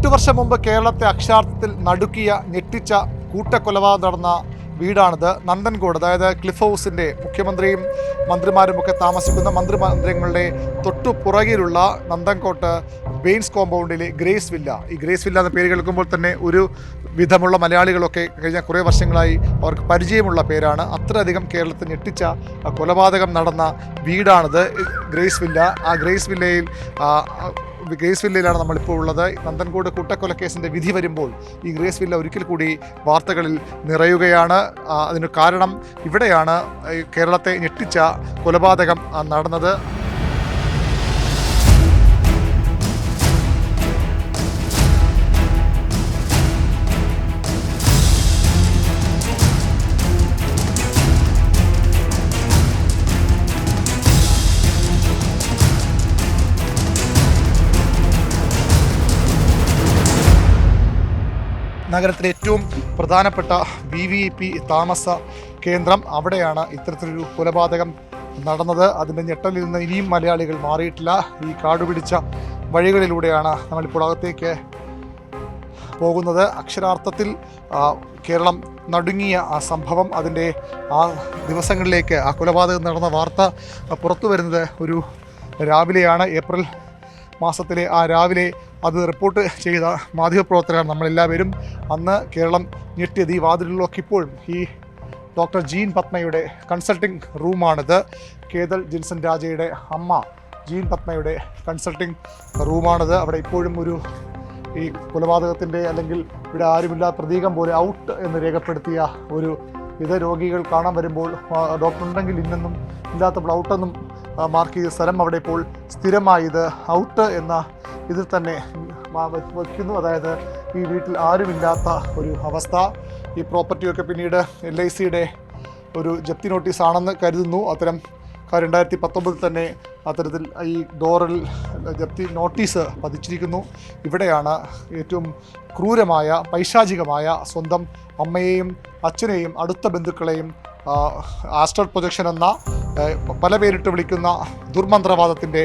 8 വർഷം മുമ്പ് കേരളത്തെ അക്ഷരാർത്ഥത്തിൽ നടുക്കിയ ഞെട്ടിച്ച കൂട്ടക്കൊലപാതകം നടന്ന വീടാണിത്. നന്ദൻകോട്, അതായത് ക്ലിഫ് ഹൗസിൻ്റെ മുഖ്യമന്ത്രിയും മന്ത്രിമാരുമൊക്കെ താമസിക്കുന്ന മന്ത്രിമന്ദിരങ്ങളുടെ തൊട്ടു പുറകിലുള്ള നന്ദൻകോട്ട് ബെയിൻസ് കോമ്പൗണ്ടിലെ ഗ്രേസ് വില്ല. ഈ ഗ്രേസ് വില്ല എന്ന പേര് കേൾക്കുമ്പോൾ തന്നെ ഒരു വിധമുള്ള മലയാളികളൊക്കെ കഴിഞ്ഞ കുറേ വർഷങ്ങളായി അവർക്ക് പരിചയമുള്ള പേരാണ്. അത്രയധികം കേരളത്തിൽ ഞെട്ടിച്ച കൊലപാതകം നടന്ന വീടാണിത് ഗ്രേസ് വില്ല. ആ ഗ്രേസ് വില്ലയിലാണ് നമ്മളിപ്പോൾ ഉള്ളത്. നന്ദൻകോട് കൂട്ടക്കൊലക്കേസിൻ്റെ വിധി വരുമ്പോൾ ഈ ഗ്രേസ് വില്ല ഒരിക്കൽ കൂടി വാർത്തകളിൽ നിറയുകയാണ്. അതിന് കാരണം ഇവിടെയാണ് കേരളത്തെ ഞെട്ടിച്ച കൊലപാതകം നടന്നത്. നഗരത്തിലെ ഏറ്റവും പ്രധാനപ്പെട്ട VIP താമസ കേന്ദ്രം, അവിടെയാണ് ഇത്തരത്തിലൊരു കൊലപാതകം നടന്നത്. അതിൻ്റെ ഞെട്ടലിൽ നിന്ന് ഇനിയും മലയാളികൾ മാറിയിട്ടില്ല. ഈ കാടുപിടിച്ച വഴികളിലൂടെയാണ് നമ്മളിപ്പോൾ അകത്തേക്ക് പോകുന്നത്. അക്ഷരാർത്ഥത്തിൽ കേരളം നടുങ്ങിയ ആ സംഭവം, അതിൻ്റെ ആ ദിവസങ്ങളിലേക്ക് ആ കൊലപാതകം നടന്ന വാർത്ത പുറത്തു വരുന്നത് ഒരു രാവിലെയാണ്. ഏപ്രിൽ മാസത്തിലെ ആ രാവിലെ അത് റിപ്പോർട്ട് ചെയ്ത മാധ്യമപ്രവർത്തകരാണ് നമ്മളെല്ലാവരും. അന്ന് കേരളം ഞെട്ടിയത് ഈ വാതിലുകളിലൊക്കെ ഇപ്പോഴും ഈ ഡോക്ടർ ജീൻ പത്മയുടെ കൺസൾട്ടിംഗ് റൂമാണിത്. കേതൽ ജിൻസൺ രാജയുടെ അമ്മ ജീൻ പത്മയുടെ കൺസൾട്ടിംഗ് റൂമാണിത്. അവിടെ ഇപ്പോഴും ഒരു ഈ കൊലപാതകത്തിൻ്റെ അല്ലെങ്കിൽ ഇവിടെ ആരുമില്ലാത്ത പ്രതീകം പോലെ ഔട്ട് എന്ന് രേഖപ്പെടുത്തിയ ഒരു ഇത് രോഗികൾ കാണാൻ വരുമ്പോൾ ഡോക്ടർ ഉണ്ടെങ്കിൽ ഇന്നൊന്നും ഇല്ലാത്തപ്പോൾ ഔട്ടെന്നും മാർക്ക് ചെയ്ത സ്ഥലം അവിടെ ഇപ്പോൾ സ്ഥിരമായി ഇത് ഔട്ട് എന്ന ഇതിൽ തന്നെ വയ്ക്കുന്നു. അതായത് ഈ വീട്ടിൽ ആരുമില്ലാത്ത ഒരു അവസ്ഥ. ഈ പ്രോപ്പർട്ടിയൊക്കെ പിന്നീട് LICയുടെ ഒരു ജപ്തി നോട്ടീസാണെന്ന് കരുതുന്നു. അത്തരം 2019 തന്നെ അത്തരത്തിൽ ഈ ഡോറിൽ ജപ്തി നോട്ടീസ് പതിച്ചിരിക്കുന്നു. ഇവിടെയാണ് ഏറ്റവും ക്രൂരമായ പൈശാചികമായ സ്വന്തം അമ്മയെയും അച്ഛനെയും അടുത്ത ബന്ധുക്കളെയും ആസ്ട്രൽ പ്രൊജക്ഷൻ എന്ന പല പേരിട്ട് വിളിക്കുന്ന ദുർമന്ത്രവാദത്തിൻ്റെ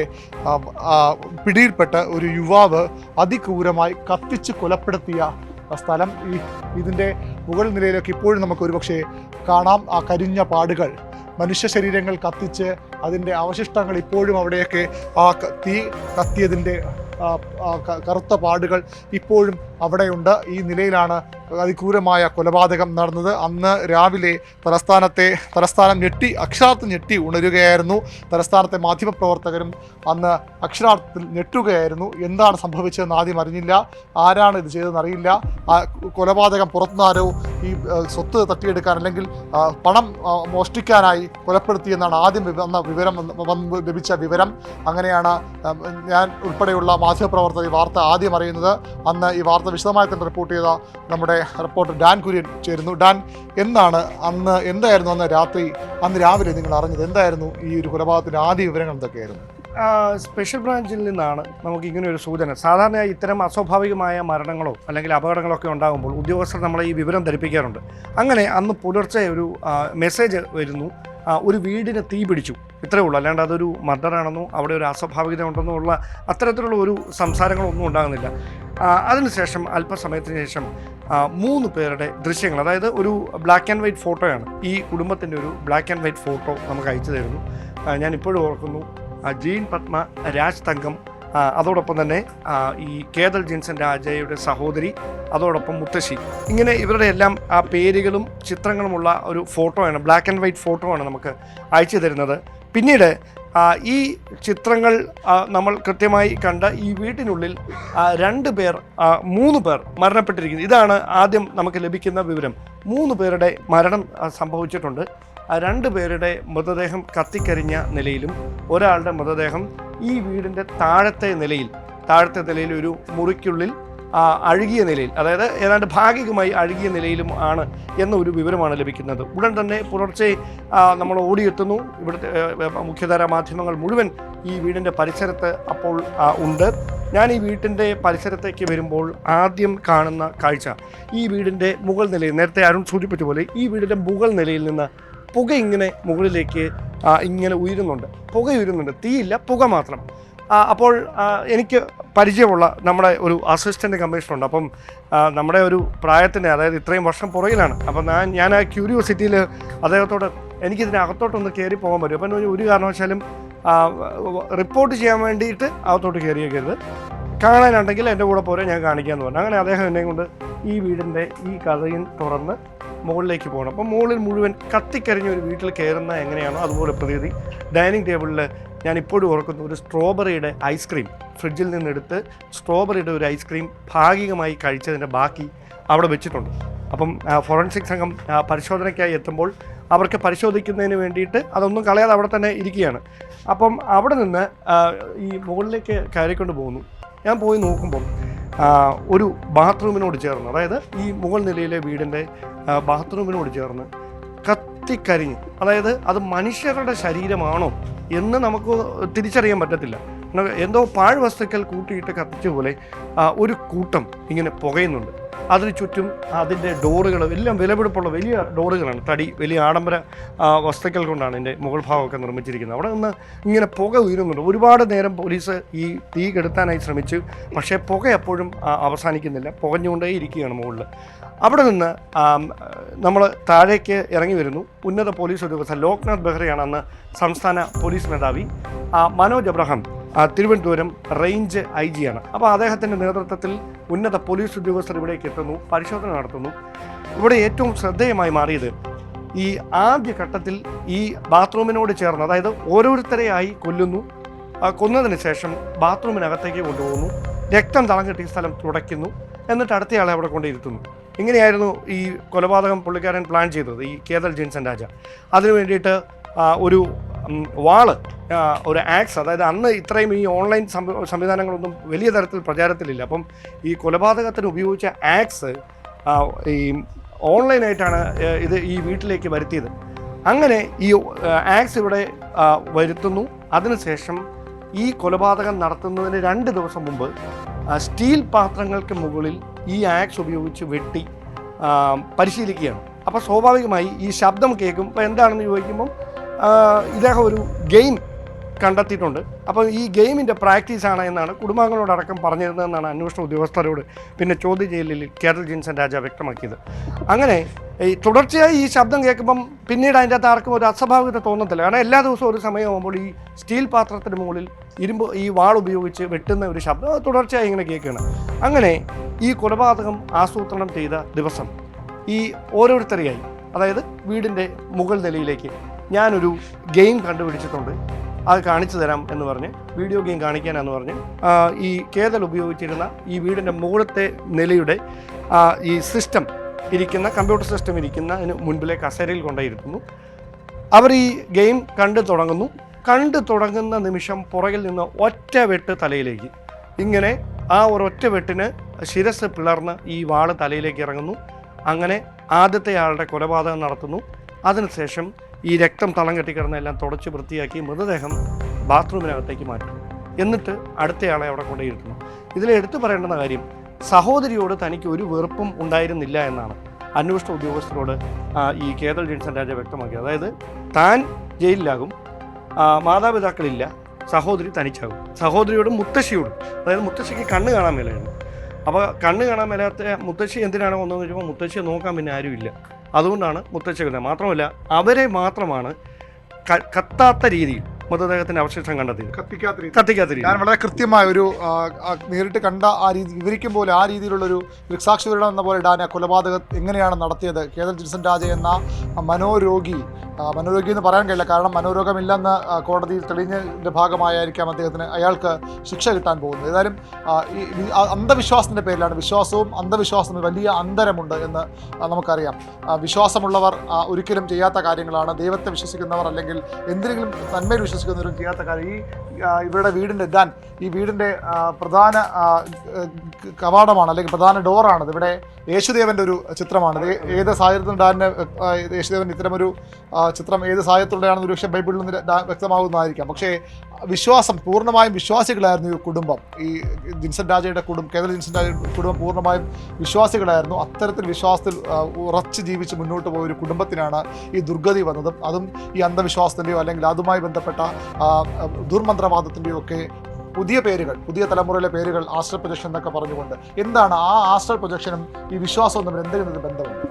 പിടിയിൽപ്പെട്ട് ഒരു യുവാവ് അതിക്രൂരമായി കത്തിച്ച് കൊലപ്പെടുത്തിയ സ്ഥലം. ഇതിൻ്റെ മുകൾ നിലയിലൊക്കെ ഇപ്പോഴും നമുക്ക് ഒരുപക്ഷെ കാണാം ആ കരിഞ്ഞ പാടുകൾ. മനുഷ്യ ശരീരങ്ങൾ കത്തിച്ച് അതിൻ്റെ അവശിഷ്ടങ്ങൾ ഇപ്പോഴും അവിടെയൊക്കെ ആ തീ കത്തിയതിൻ്റെ കറുത്ത പാടുകൾ ഇപ്പോഴും അവിടെയുണ്ട്. ഈ നിലയിലാണ് അതിക്രൂരമായ കൊലപാതകം നടന്നത്. അന്ന് രാവിലെ തലസ്ഥാനം ഞെട്ടി, അക്ഷരാർത്ഥത്തിൽ ഞെട്ടി ഉണരുകയായിരുന്നു. തലസ്ഥാനത്തെ മാധ്യമപ്രവർത്തകരും അന്ന് അക്ഷരാർത്ഥത്തിൽ ഞെട്ടുകയായിരുന്നു. എന്താണ് സംഭവിച്ചതെന്ന് ആദ്യം അറിഞ്ഞില്ല, ആരാണ് ഇത് ചെയ്തതെന്ന് അറിയില്ല. ആ കൊലപാതകം പുറത്തുനിന്നാരോ ഈ സ്വത്ത് തട്ടിയെടുക്കാൻ അല്ലെങ്കിൽ പണം മോഷ്ടിക്കാനായി കൊലപ്പെടുത്തിയെന്നാണ് ആദ്യം ലഭിച്ച വിവരം. അങ്ങനെയാണ് ഞാൻ ഉൾപ്പെടെയുള്ള മാധ്യമപ്രവർത്തകർ ഈ വാർത്ത ആദ്യം അറിയുന്നത്. അന്ന് ഈ വാർത്ത വിശദമായി തന്നെ റിപ്പോർട്ട് ചെയ്ത നമ്മുടെ റിപ്പോർട്ടർ ഡാൻ കുര്യൻ ചേരുന്നു. ഡാൻ, എന്തായിരുന്നു അന്ന് രാവിലെ നിങ്ങൾ അറിഞ്ഞത്? എന്തായിരുന്നു ഈ ഒരു കൊലപാതകത്തിൻ്റെ ആദ്യ വിവരങ്ങൾ എന്തൊക്കെയായിരുന്നു? സ്പെഷ്യൽ ബ്രാഞ്ചിൽ നിന്നാണ് നമുക്ക് ഇങ്ങനെ ഒരു സൂചന. സാധാരണയായി ഇത്തരം അസ്വാഭാവികമായ മരണങ്ങളോ അല്ലെങ്കിൽ അപകടങ്ങളോ ഒക്കെ ഉണ്ടാകുമ്പോൾ ഉദ്യോഗസ്ഥർ നമ്മളെ ഈ വിവരം ധരിപ്പിക്കാറുണ്ട്. അങ്ങനെ അന്ന് പുലർച്ചെ ഒരു മെസ്സേജ് വരുന്നു, ഒരു വീടിന് തീ പിടിച്ചു, ഇത്രയേ ഉള്ളൂ. അല്ലാണ്ട് അതൊരു മർഡറാണെന്നോ അവിടെ ഒരു അസ്വാഭാവികത ഉണ്ടെന്നോ ഉള്ള അത്തരത്തിലുള്ള ഒരു സംസാരങ്ങളൊന്നും ഉണ്ടാകുന്നില്ല. അതിനുശേഷം അല്പസമയത്തിന് ശേഷം 3 പേരുടെ ദൃശ്യങ്ങൾ, അതായത് ഒരു ബ്ലാക്ക് ആൻഡ് വൈറ്റ് ഫോട്ടോയാണ്, ഈ കുടുംബത്തിൻ്റെ ഒരു ബ്ലാക്ക് ആൻഡ് വൈറ്റ് ഫോട്ടോ നമുക്ക് അയച്ചു തരുന്നു. ഞാൻ ഇപ്പോഴും ഓർക്കുന്നു, ജീൻ പത്മ, രാജ് തങ്കം, അതോടൊപ്പം തന്നെ ഈ കേതൽ ജിൻസൺ രാജയുടെ സഹോദരി, അതോടൊപ്പം മുത്തശ്ശി, ഇങ്ങനെ ഇവരുടെ എല്ലാം ആ പേരുകളും ചിത്രങ്ങളുമുള്ള ഒരു ഫോട്ടോയാണ്, ബ്ലാക്ക് ആൻഡ് വൈറ്റ് ഫോട്ടോ ആണ് നമുക്ക് അയച്ചു തരുന്നത്. പിന്നീട് ഈ ചിത്രങ്ങൾ നമ്മൾ കൃത്യമായി കണ്ട ഈ വീട്ടിനുള്ളിൽ 3 പേർ മരണപ്പെട്ടിരിക്കുന്നു. ഇതാണ് ആദ്യം നമുക്ക് ലഭിക്കുന്ന വിവരം. 3 പേരുടെ മരണം സംഭവിച്ചിട്ടുണ്ട്. 2 പേരുടെ മൃതദേഹം കത്തിക്കരിഞ്ഞ നിലയിലും ഒരാളുടെ മൃതദേഹം ഈ വീടിൻ്റെ താഴത്തെ നിലയിൽ ഒരു മുറിക്കുള്ളിൽ അഴുകിയ നിലയിൽ, അതായത് ഏതാണ്ട് ഭാഗികമായി അഴുകിയ നിലയിലും ആണ് എന്നൊരു വിവരമാണ് ലഭിക്കുന്നത്. ഉടൻ തന്നെ പുലർച്ചെ നമ്മൾ ഓടിയെത്തുന്നു. ഇവിടുത്തെ മുഖ്യധാരാ മാധ്യമങ്ങൾ മുഴുവൻ ഈ വീടിൻ്റെ പരിസരത്ത് അപ്പോൾ ഉണ്ട്. ഞാൻ ഈ വീട്ടിൻ്റെ പരിസരത്തേക്ക് വരുമ്പോൾ ആദ്യം കാണുന്ന കാഴ്ച, ഈ വീടിൻ്റെ മുകൾ നിലയിൽ, നേരത്തെ അരുൺ സൂചിപ്പിച്ച പോലെ ഈ വീടിൻ്റെ മുകൾ നിലയിൽ നിന്ന് പുക ഇങ്ങനെ മുകളിലേക്ക് ഇങ്ങനെ ഉയരുന്നുണ്ട്. തീയില്ല, പുക മാത്രം. അപ്പോൾ എനിക്ക് പരിചയമുള്ള നമ്മുടെ ഒരു അസിസ്റ്റൻറ്റ് കമ്മീഷണറുണ്ട്. അപ്പം നമ്മുടെ ഒരു പ്രായത്തിൻ്റെ, അതായത് ഇത്രയും വർഷം പുറകിലാണ്. അപ്പം ഞാൻ ആ ക്യൂരിയോസിറ്റിയിൽ അദ്ദേഹത്തോട് എനിക്കിതിനകത്തോട്ടൊന്ന് കയറി പോകാൻ പറ്റും. അപ്പം ഒരു കാരണവശാലും റിപ്പോർട്ട് ചെയ്യാൻ വേണ്ടിയിട്ട് അകത്തോട്ട് കയറിയേക്കരുത്, കാണാനുണ്ടെങ്കിൽ എൻ്റെ കൂടെ പോരെ, ഞാൻ കാണിക്കാമെന്ന് പറഞ്ഞു. അങ്ങനെ അദ്ദേഹം എന്നെ കൊണ്ട് ഈ വീടിൻ്റെ ഈ കതയും തുറന്ന് മുകളിലേക്ക് പോകണം. അപ്പം മുകളിൽ മുഴുവൻ കത്തിക്കരിഞ്ഞ ഒരു വീട്ടിൽ കയറുന്ന എങ്ങനെയാണോ അതുപോലെ പ്രതീതി. ഡൈനിങ് ടേബിളിൽ ഞാൻ ഇപ്പോഴും ഓർക്കുന്നു, ഒരു സ്ട്രോബെറിയുടെ ഐസ്ക്രീം ഫ്രിഡ്ജിൽ നിന്നെടുത്ത് സ്ട്രോബെറിയുടെ ഒരു ഐസ്ക്രീം ഭാഗികമായി കഴിച്ചതിൻ്റെ ബാക്കി അവിടെ വെച്ചിട്ടുണ്ട്. അപ്പം ഫോറൻസിക് സംഘം പരിശോധനയ്ക്കായി എത്തുമ്പോൾ അവർക്ക് പരിശോധിക്കുന്നതിന് വേണ്ടിയിട്ട് അതൊന്നും കളയാതെ അവിടെ തന്നെ ഇരിക്കുകയാണ്. അപ്പം അവിടെ നിന്ന് ഈ മുകളിലേക്ക് കയറിക്കൊണ്ട് പോകുന്നു. ഞാൻ പോയി നോക്കുമ്പം ഒരു ബാത്റൂമിനോട് ചേർന്ന്, അതായത് ഈ മുകൾ നിലയിലെ വീടിൻ്റെ ബാത്റൂമിനോട് ചേർന്ന് കത്തിക്കരിഞ്ഞ്, അതായത് അത് മനുഷ്യരുടെ ശരീരമാണോ എന്ന് നമുക്ക് തിരിച്ചറിയാൻ പറ്റത്തില്ല. എന്തോ പാഴ്വസ്തുക്കൾ കൂട്ടിയിട്ട് കത്തിച്ച പോലെ ഒരു കൂട്ടം ഇങ്ങനെ പുകയുന്നുണ്ട്. അതിന് ചുറ്റും അതിൻ്റെ ഡോറുകൾ എല്ലാം വിലപിടിപ്പുള്ള വലിയ ഡോറുകളാണ്, തടി വലിയ ആഡംബര വസ്തുക്കൾ കൊണ്ടാണ് എൻ്റെ മുകൾ ഭാഗമൊക്കെ നിർമ്മിച്ചിരിക്കുന്നത്. അവിടെ നിന്ന് ഇങ്ങനെ പുക ഉയരുന്നുണ്ട്. ഒരുപാട് നേരം പോലീസ് ഈ തീ കെടുത്താനായി ശ്രമിച്ചു, പക്ഷേ പുക എപ്പോഴും അവസാനിക്കുന്നില്ല, പുകഞ്ഞുകൊണ്ടേ ഇരിക്കുകയാണ് മുകളിൽ. അവിടെ നിന്ന് നമ്മൾ താഴേക്ക് ഇറങ്ങി വരുന്നു. ഉന്നത പോലീസ് ഉദ്യോഗസ്ഥർ ലോക്നാഥ് ബെഹ്റയാണ് അന്ന് സംസ്ഥാന പോലീസ് മേധാവി. Manoj Abraham Thiruvananthapuram range IG ആണ്. അപ്പോൾ അദ്ദേഹത്തിൻ്റെ നേതൃത്വത്തിൽ ഉന്നത പോലീസ് ഉദ്യോഗസ്ഥർ ഇവിടേക്ക് എത്തുന്നു, പരിശോധന നടത്തുന്നു. ഇവിടെ ഏറ്റവും ശ്രദ്ധേയമായി മാറിയത് ഈ ആദ്യ ഘട്ടത്തിൽ ഈ ബാത്റൂമിനോട് ചേർന്ന്, അതായത് ഓരോരുത്തരെയായി കൊല്ലുന്നു, കൊന്നതിന് ശേഷം ബാത്റൂമിനകത്തേക്ക് കൊണ്ടുപോകുന്നു, രക്തം തളം കെട്ടിയ സ്ഥലം തുടയ്ക്കുന്നു, എന്നിട്ട് അടുത്തയാളെ അവിടെ കൊണ്ടിരുത്തുന്നു. ഇങ്ങനെയായിരുന്നു ഈ കൊലപാതകം പുള്ളിക്കാരൻ പ്ലാൻ ചെയ്തത്, ഈ കേതൽ ജിൻസൺ രാജ. അതിനു വേണ്ടിയിട്ട് ഒരു വാള്, ഒരു ആക്സ്, അതായത് അന്ന് ഇത്രയും ഈ ഓൺലൈൻ സംവിധാനങ്ങളൊന്നും വലിയ തരത്തിൽ പ്രചാരത്തിലില്ല. അപ്പം ഈ കൊലപാതകത്തിന് ഉപയോഗിച്ച ആക്സ് ഈ ഓൺലൈനായിട്ടാണ് ഇത് ഈ വീട്ടിലേക്ക് വരുത്തിയത്. അങ്ങനെ ഈ ആക്സ് ഇവിടെ വരുത്തുന്നു. അതിനുശേഷം ഈ കൊലപാതകം നടത്തുന്നതിന് 2 ദിവസം മുമ്പ് സ്റ്റീൽ പാത്രങ്ങൾക്ക് മുകളിൽ ഈ ആക്സ് ഉപയോഗിച്ച് വെട്ടി പരിശീലിക്കുകയാണ്. അപ്പോൾ സ്വാഭാവികമായി ഈ ശബ്ദം കേൾക്കും. അപ്പോൾ എന്താണെന്ന് ചോദിക്കുമ്പം ഇദ്ദേഹം ഒരു ഗെയിം കണ്ടെത്തിയിട്ടുണ്ട്. അപ്പോൾ ഈ ഗെയിമിൻ്റെ പ്രാക്ടീസാണ് എന്നാണ് കുടുംബാംഗങ്ങളോടക്കം പറഞ്ഞിരുന്നതെന്നാണ് അന്വേഷണ ഉദ്യോഗസ്ഥരോട് പിന്നെ ചോദ്യം ചെയ്യലിൽ കേതൽ ജിൻസൺ രാജ വ്യക്തമാക്കിയത്. അങ്ങനെ ഈ തുടർച്ചയായി ഈ ശബ്ദം കേൾക്കുമ്പം പിന്നീട് അതിൻ്റെ അകത്ത് ആർക്കും ഒരു അസ്വാഭാവികത തോന്നത്തില്ല. കാരണം എല്ലാ ദിവസവും ഒരു സമയമാകുമ്പോൾ ഈ സ്റ്റീൽ പാത്രത്തിന് മുകളിൽ ഈ വാൾ ഉപയോഗിച്ച് വെട്ടുന്ന ഒരു ശബ്ദം തുടർച്ചയായി ഇങ്ങനെ കേൾക്കുകയാണ്. അങ്ങനെ ഈ കൊലപാതകം ആസൂത്രണം ചെയ്ത ദിവസം ഈ ഓരോരുത്തരെയായി, അതായത് വീടിൻ്റെ മുകൾ നിലയിലേക്ക് ഞാനൊരു ഗെയിം കണ്ടുപിടിച്ചിട്ടുണ്ട്, അത് കാണിച്ചു തരാം എന്ന് പറഞ്ഞ്, വീഡിയോ ഗെയിം കാണിക്കാനെന്ന് പറഞ്ഞ് ഈ കേതൽ ഉപയോഗിച്ചിരുന്ന ഈ വീടിൻ്റെ മുകളിലത്തെ നിലയുടെ ഈ സിസ്റ്റം ഇരിക്കുന്ന, കമ്പ്യൂട്ടർ സിസ്റ്റം ഇരിക്കുന്നതിന് മുൻപിലെ കസേരയിൽ കൊണ്ടുപോയിരുത്തുന്നു. അവർ ഈ ഗെയിം കണ്ടു തുടങ്ങുന്ന നിമിഷം പുറകിൽ നിന്ന് ഒറ്റ വെട്ട് തലയിലേക്ക്, ഇങ്ങനെ ആ ഒരൊറ്റ വെട്ടിന് ശിരസ് പിളർന്ന് ഈ വാള് തലയിലേക്ക് ഇറങ്ങുന്നു. അങ്ങനെ ആദ്യത്തെ ആളുടെ കൊലപാതകം നടത്തുന്നു. അതിനുശേഷം ഈ രക്തം തളം കെട്ടിക്കിടന്ന എല്ലാം തുടച്ച് വൃത്തിയാക്കി മൃതദേഹം ബാത്റൂമിനകത്തേക്ക് മാറ്റും. എന്നിട്ട് അടുത്തയാളെ അവിടെ കൊണ്ടുപോയിരുത്തുന്നു. ഇതിൽ എടുത്തു പറയേണ്ടുന്ന കാര്യം, സഹോദരിയോട് തനിക്ക് ഒരു വെറുപ്പും ഉണ്ടായിരുന്നില്ല എന്നാണ് അന്വേഷണ ഉദ്യോഗസ്ഥരോട് ഈ കേതൽ ജിൻസൺ രാജ വ്യക്തമാക്കി. അതായത് താൻ ജയിലിലാകും, മാതാപിതാക്കളില്ല, സഹോദരി തനിച്ചാകും. സഹോദരിയോടും മുത്തശ്ശിയോടും, അതായത് മുത്തശ്ശിക്ക് കണ്ണ് കാണാൻ മേലായിരുന്നു. അപ്പോൾ കണ്ണ് കാണാൻ മേലാത്ത മുത്തശ്ശി എന്തിനാണ് വന്നതെന്ന് വെച്ചപ്പോൾ മുത്തശ്ശിയെ നോക്കാൻ പിന്നെ ആരുമില്ല, അതുകൊണ്ടാണ് മുത്തശ്ശി കൊല്ലുന്നത്. മാത്രമല്ല അവരെ മാത്രമാണ് കത്താത്ത രീതിയിൽ മൃതദേഹത്തിന്റെ അവശിഷ്ടം കണ്ടെത്തിയത്, കത്തിക്കാത്ത രീതി. ഞാൻ വളരെ കൃത്യമായ ഒരു നേരിട്ട് കണ്ട ആ രീതി വിവരിക്കും പോലെ ആ രീതിയിലുള്ളൊരു ദൃക്സാക്ഷി വിവരണം എന്ന പോലെ ഇടാൻ കൊലപാതകം എങ്ങനെയാണ് നടത്തിയത്. കേതൽ ജിൻസൺ രാജ എന്ന മനോരോഗി എന്ന് പറയാൻ കഴിയില്ല, കാരണം മനോരോഗമില്ലെന്ന് കോടതിയിൽ തെളിഞ്ഞതിൻ്റെ ഭാഗമായിരിക്കാം അയാൾക്ക് ശിക്ഷ കിട്ടാൻ പോകുന്നത്. ഏതായാലും ഈ അന്ധവിശ്വാസത്തിൻ്റെ പേരിലാണ്, വിശ്വാസവും അന്ധവിശ്വാസവും വലിയ അന്തരമുണ്ട് എന്ന് നമുക്കറിയാം. വിശ്വാസമുള്ളവർ ഒരിക്കലും ചെയ്യാത്ത കാര്യങ്ങളാണ്, ദൈവത്തെ വിശ്വസിക്കുന്നവർ അല്ലെങ്കിൽ എന്തെങ്കിലും നന്മയിൽ വിശ്വസിക്കുന്നവരും ചെയ്യാത്ത കാര്യം. ഇവരുടെ ഈ വീടിൻ്റെ പ്രധാന കവാടമാണ് അല്ലെങ്കിൽ പ്രധാന ഡോറാണത്. ഇവിടെ യേശുദേവൻ്റെ ഒരു ചിത്രമാണ്. ഏത് സാഹചര്യത്തിൽ ഡാനിന് യേശുദേവൻ ഇത്തരമൊരു ചിത്രം ഏത് സാഹചര്യത്തിലൂടെയാണെന്ന് ഒരു പക്ഷേ ബൈബിളിൽ നിന്ന് വ്യക്തമാകുന്നതായിരിക്കാം. പക്ഷേ വിശ്വാസം, പൂർണ്ണമായും വിശ്വാസികളായിരുന്നു ഈ കുടുംബം. ഈ ജിൻസൺ രാജയുടെ കേതൽ ജിൻസൺ രാജയുടെ കുടുംബം പൂർണ്ണമായും വിശ്വാസികളായിരുന്നു. അത്തരത്തിൽ വിശ്വാസത്തിൽ ഉറച്ച് ജീവിച്ച് മുന്നോട്ട് പോയ ഒരു കുടുംബത്തിനാണ് ഈ ദുർഗതി വന്നതും. അതും ഈ അന്ധവിശ്വാസത്തിൻ്റെയോ അല്ലെങ്കിൽ അതുമായി ബന്ധപ്പെട്ട ദുർമന്ത്രവാദത്തിൻ്റെയോ ഒക്കെ പുതിയ പേരുകൾ, പുതിയ തലമുറയിലെ പേരുകൾ ആസ്ട്രൽ പ്രൊജക്ഷൻ എന്നൊക്കെ പറഞ്ഞുകൊണ്ട്, എന്താണ് ആ ആസ്ട്രൽ പ്രൊജക്ഷനും ഈ വിശ്വാസവും തമ്മിൽ എന്തെങ്കിലും ബന്ധമുണ്ട്?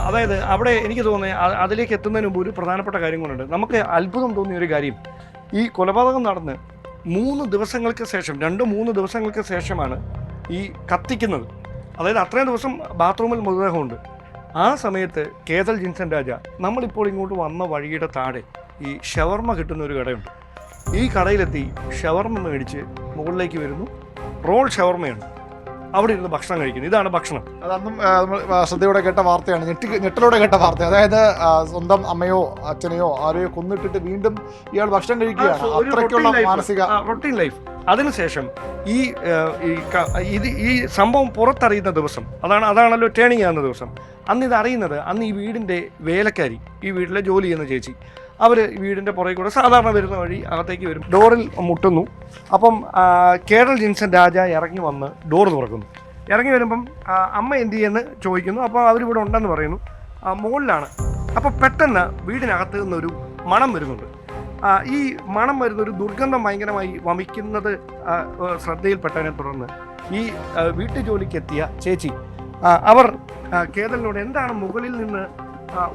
അതായത് അവിടെ എനിക്ക് തോന്നുന്നത് അതിലേക്ക് എത്തുന്നതിന് മുമ്പ് ഒരു പ്രധാനപ്പെട്ട കാര്യം കൊണ്ടുണ്ട്. നമുക്ക് അത്ഭുതം തോന്നിയ ഒരു കാര്യം, ഈ കൊലപാതകം നടന്ന് 3 ദിവസങ്ങൾക്ക് ശേഷം 2-3 ദിവസങ്ങൾക്ക് ശേഷമാണ് ഈ കത്തിക്കുന്നത്. അതായത് അത്രയും ദിവസം ബാത്റൂമിൽ മൃതദേഹമുണ്ട്. ആ സമയത്ത് കേതൽ ജിൻസൺ രാജ നമ്മളിപ്പോൾ ഇങ്ങോട്ട് വന്ന വഴിയുടെ താഴെ ഈ ഷവർമ കിട്ടുന്ന ഒരു കടയുണ്ട്. ഈ കടയിലെത്തി ഷവർമ മേടിച്ച് മുകളിലേക്ക് വരുന്നു. റോൾ ഷവർമയാണ്. അവിടെ ഇരുന്ന് ഭക്ഷണം കഴിക്കുന്നു. ഇതാണ് ഭക്ഷണം. അതന്നും നമ്മൾ ശ്രദ്ധയോടെ കേട്ട വാർത്തയാണ്, ഞെട്ടലോടെ കേട്ട വാർത്ത. അതായത് സ്വന്തം അമ്മയോ അച്ഛനെയോ ആരെയോ കൊന്നിട്ടിട്ട് വീണ്ടും ഇയാൾ ഭക്ഷണം കഴിക്കുകയാണ്. അത്രയ്ക്കുള്ള മാനസിക റൊട്ടീൻ ലൈഫ്. അതിനുശേഷം ഈ സംഭവം പുറത്തറിയുന്ന ദിവസം, അതാണല്ലോ ടേണിങ് ആകുന്ന ദിവസം. അന്ന് ഇത് അറിയുന്നത്, അന്ന് ഈ വീടിൻ്റെ വേലക്കാരി, ഈ വീട്ടിലെ ജോലി ചെയ്യുന്ന ചേച്ചി, അവർ വീടിൻ്റെ പുറകെ കൂടെ സാധാരണ വരുന്ന വഴി അകത്തേക്ക് വരും. ഡോറിൽ മുട്ടുന്നു. അപ്പം കേരൾ ജിൻസൺ രാജ ഇറങ്ങി വന്ന് ഡോർ തുറക്കുന്നു. ഇറങ്ങി വരുമ്പം അമ്മ എന്ത് ചെയ്യുമെന്ന് ചോദിക്കുന്നു. അപ്പോൾ അവരിവിടെ ഉണ്ടെന്ന് പറയുന്നു. മുകളിലാണ്. അപ്പോൾ പെട്ടെന്ന് വീടിനകത്ത് നിന്നൊരു മണം വരുന്നുണ്ട്. ഈ മണം വരുന്നൊരു ദുർഗന്ധം ഭയങ്കരമായി വമിക്കുന്നത് ശ്രദ്ധയിൽപ്പെട്ടതിനെ തുടർന്ന് ഈ വീട്ടു ജോലിക്കെത്തിയ ചേച്ചി അവർ കേതലിനോട് എന്താണ് മുകളിൽ നിന്ന്